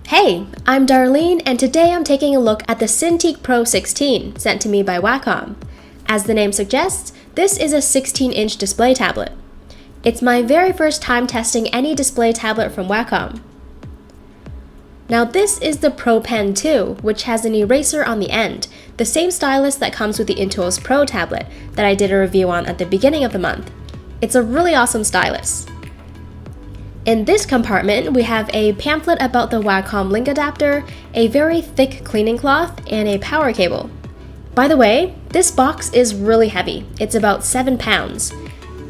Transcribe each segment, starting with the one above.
Hey, I'm Darlene, and today I'm taking a look at the Cintiq Pro 16 sent to me by Wacom. As the name suggests, this is a 16-inch display tablet. It's my very first time testing any display tablet from Wacom. Now this is the Pro Pen 2, which has an eraser on the end, the same stylus that comes with the Intuos Pro tablet that I did a review on at the beginning of the month. It's a really awesome stylus. In this compartment, we have a pamphlet about the Wacom link adapter, a very thick cleaning cloth, and a power cable. By the way, this box is really heavy. It's about 7 pounds.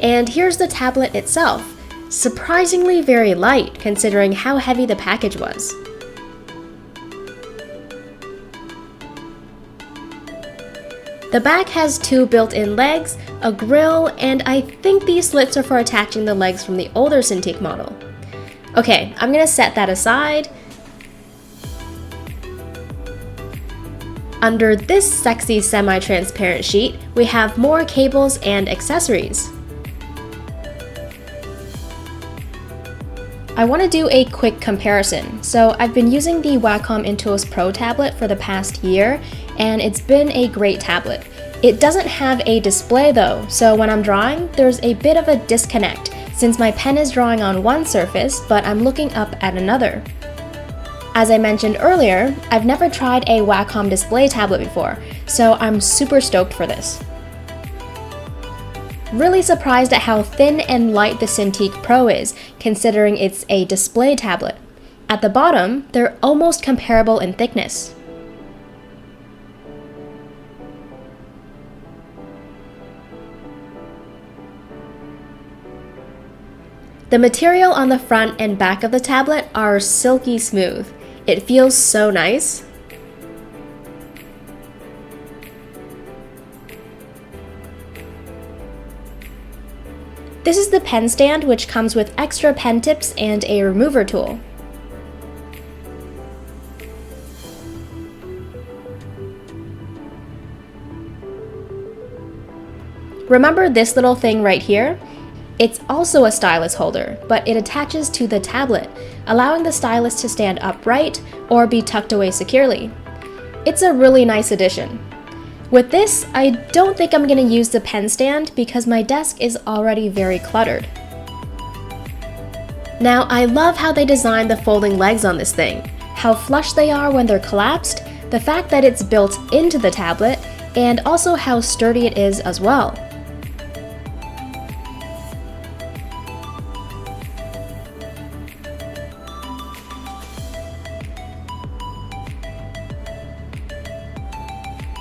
And here's the tablet itself, surprisingly very light considering how heavy the package was. The back has 2 built-in legs, a grill, and I think these slits are for attaching the legs from the older Cintiq model. Okay, I'm gonna set that aside. Under this sexy semi-transparent sheet, we have more cables and accessories. I want to do a quick comparison. So I've been using the Wacom Intuos Pro tablet for the past year, and it's been a great tablet. It doesn't have a display though, so when I'm drawing, there's a bit of a disconnect since my pen is drawing on one surface, but I'm looking up at another. As I mentioned earlier, I've never tried a Wacom display tablet before, so I'm super stoked for this. Really surprised at how thin and light the Cintiq Pro is, considering it's a display tablet. At the bottom, they're almost comparable in thickness. The material on the front and back of the tablet are silky smooth. It feels so nice. This is the pen stand, which comes with extra pen tips and a remover tool. Remember this little thing right here? It's also a stylus holder, but it attaches to the tablet, allowing the stylus to stand upright or be tucked away securely. It's a really nice addition. With this, I don't think I'm going to use the pen stand because my desk is already very cluttered. Now, I love how they designed the folding legs on this thing, how flush they are when they're collapsed, the fact that it's built into the tablet, and also how sturdy it is as well.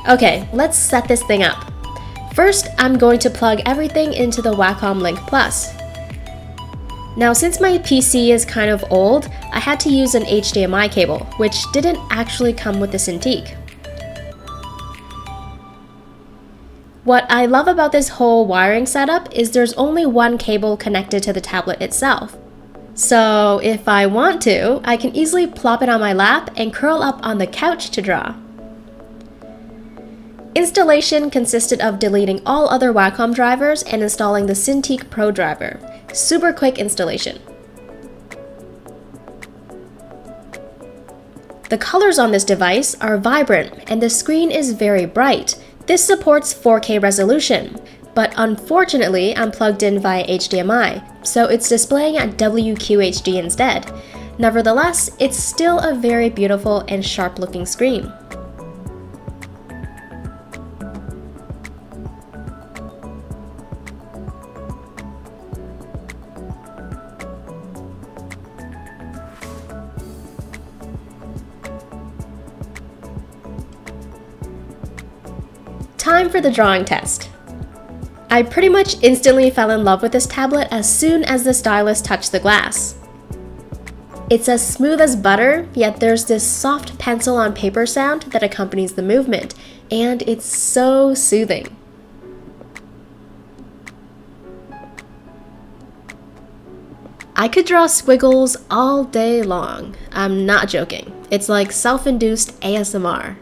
Okay, let's set this thing up. First, I'm going to plug everything into the Wacom Link Plus. Now, since my PC is kind of old, I had to use an HDMI cable, which didn't actually come with the Cintiq. What I love about this whole wiring setup is there's only one cable connected to the tablet itself. So if I want to, I can easily plop it on my lap and curl up on the couch to draw. Installation consisted of deleting all other Wacom drivers and installing the Cintiq Pro driver. Super quick installation. The colors on this device are vibrant and the screen is very bright. This supports 4K resolution, but unfortunately I'm plugged in via HDMI, so it's displaying at WQHD instead. Nevertheless, it's still a very beautiful and sharp looking screen. Time for the drawing test. I pretty much instantly fell in love with this tablet as soon as the stylus touched the glass. It's as smooth as butter, yet there's this soft pencil on paper sound that accompanies the movement, and it's so soothing. I could draw squiggles all day long. I'm not joking. It's like self-induced ASMR.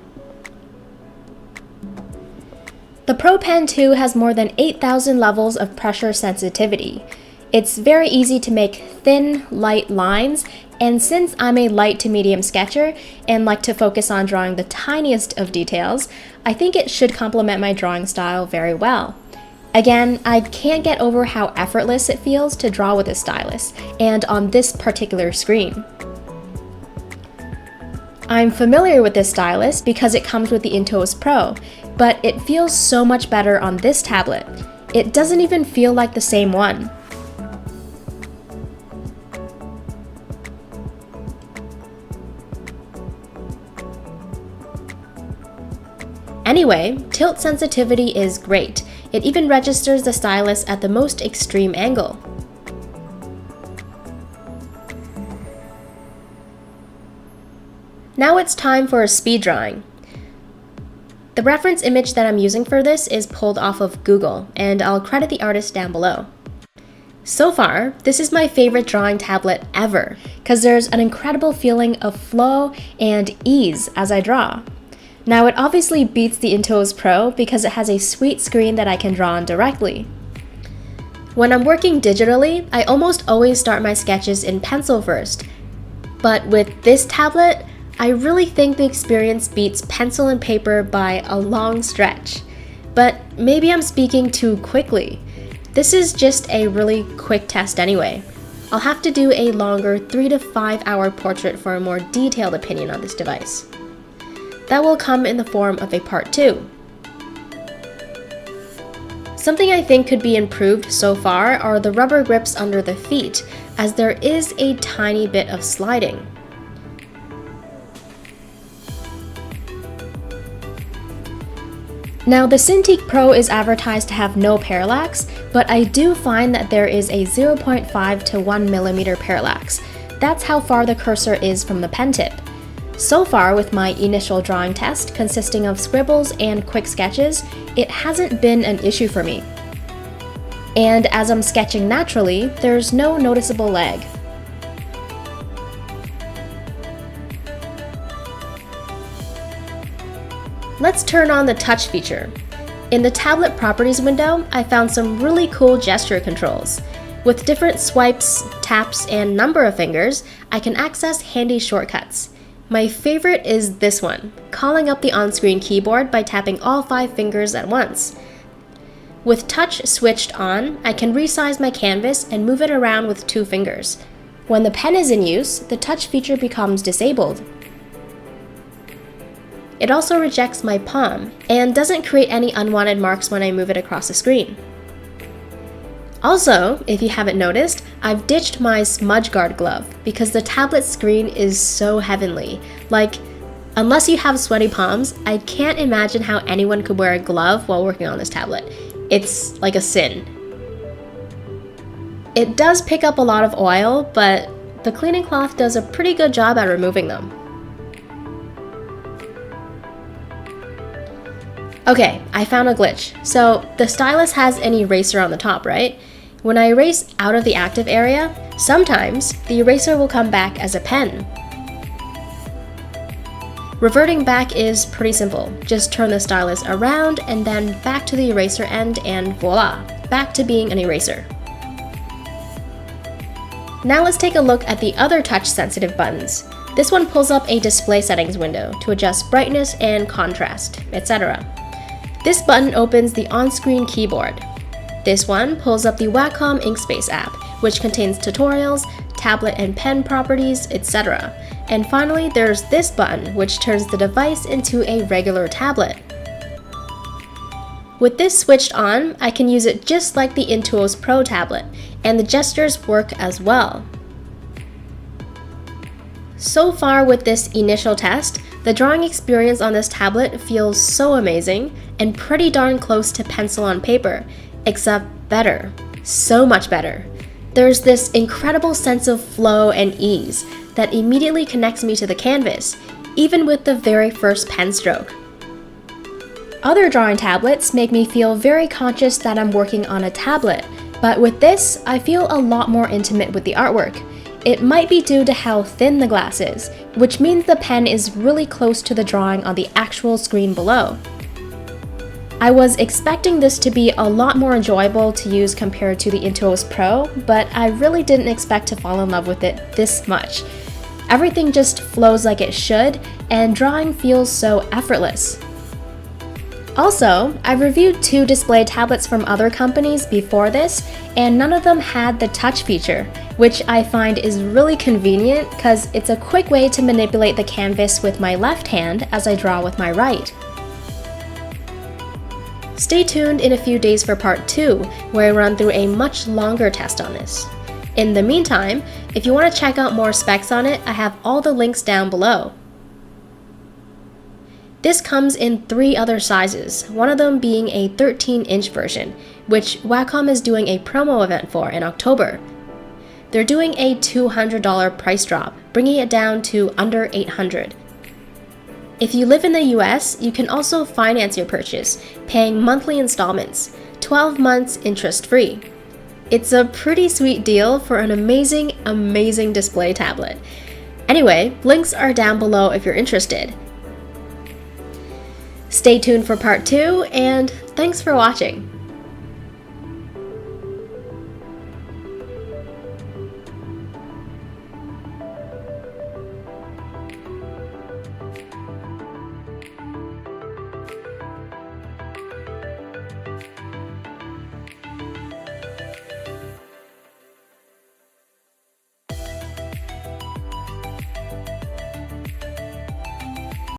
The Pro Pen 2 has more than 8,000 levels of pressure sensitivity. It's very easy to make thin, light lines, and since I'm a light to medium sketcher and like to focus on drawing the tiniest of details, I think it should complement my drawing style very well. Again, I can't get over how effortless it feels to draw with a stylus, and on this particular screen. I'm familiar with this stylus because it comes with the Intuos Pro, but it feels so much better on this tablet. It doesn't even feel like the same one. Anyway, tilt sensitivity is great. It even registers the stylus at the most extreme angle. Now it's time for a speed drawing. The reference image that I'm using for this is pulled off of Google, and I'll credit the artist down below. So far, this is my favorite drawing tablet ever, because there's an incredible feeling of flow and ease as I draw. Now it obviously beats the Intuos Pro because it has a sweet screen that I can draw on directly. When I'm working digitally, I almost always start my sketches in pencil first, but with this tablet, I really think the experience beats pencil and paper by a long stretch. But maybe I'm speaking too quickly. This is just a really quick test anyway. I'll have to do a longer 3 to 5 hour portrait for a more detailed opinion on this device. That will come in the form of a part 2. Something I think could be improved so far are the rubber grips under the feet, as there is a tiny bit of sliding. Now the Cintiq Pro is advertised to have no parallax, but I do find that there is a 0.5 to 1mm parallax. That's how far the cursor is from the pen tip. So far with my initial drawing test, consisting of scribbles and quick sketches, it hasn't been an issue for me. And as I'm sketching naturally, there's no noticeable lag. Let's turn on the touch feature. In the tablet properties window, I found some really cool gesture controls. With different swipes, taps, and number of fingers, I can access handy shortcuts. My favorite is this one, calling up the on-screen keyboard by tapping all 5 fingers at once. With touch switched on, I can resize my canvas and move it around with 2 fingers. When the pen is in use, the touch feature becomes disabled. It also rejects my palm and doesn't create any unwanted marks when I move it across the screen. Also, if you haven't noticed, I've ditched my smudge guard glove because the tablet screen is so heavenly. Like, unless you have sweaty palms, I can't imagine how anyone could wear a glove while working on this tablet. It's like a sin. It does pick up a lot of oil, but the cleaning cloth does a pretty good job at removing them. Okay, I found a glitch. So the stylus has an eraser on the top, right? When I erase out of the active area, sometimes the eraser will come back as a pen. Reverting back is pretty simple. Just turn the stylus around and then back to the eraser end and voila, back to being an eraser. Now let's take a look at the other touch-sensitive buttons. This one pulls up a display settings window to adjust brightness and contrast, etc. This button opens the on-screen keyboard. This one pulls up the Wacom Inkspace app, which contains tutorials, tablet and pen properties, etc. And finally, there's this button, which turns the device into a regular tablet. With this switched on, I can use it just like the Intuos Pro tablet, and the gestures work as well. So far with this initial test, the drawing experience on this tablet feels so amazing and pretty darn close to pencil on paper, except better, so much better. There's this incredible sense of flow and ease that immediately connects me to the canvas, even with the very first pen stroke. Other drawing tablets make me feel very conscious that I'm working on a tablet, but with this, I feel a lot more intimate with the artwork. It might be due to how thin the glass is, which means the pen is really close to the drawing on the actual screen below. I was expecting this to be a lot more enjoyable to use compared to the Intuos Pro, but I really didn't expect to fall in love with it this much. Everything just flows like it should, and drawing feels so effortless. Also, I've reviewed 2 display tablets from other companies before this, and none of them had the touch feature, which I find is really convenient because it's a quick way to manipulate the canvas with my left hand as I draw with my right. Stay tuned in a few days for part 2, where I run through a much longer test on this. In the meantime, if you want to check out more specs on it, I have all the links down below. This comes in 3 other sizes, one of them being a 13-inch version, which Wacom is doing a promo event for in October. They're doing a $200 price drop, bringing it down to under $800. If you live in the US, you can also finance your purchase, paying monthly installments, 12 months interest-free. It's a pretty sweet deal for an amazing display tablet. Anyway, links are down below if you're interested. Stay tuned for part 2, and thanks for watching.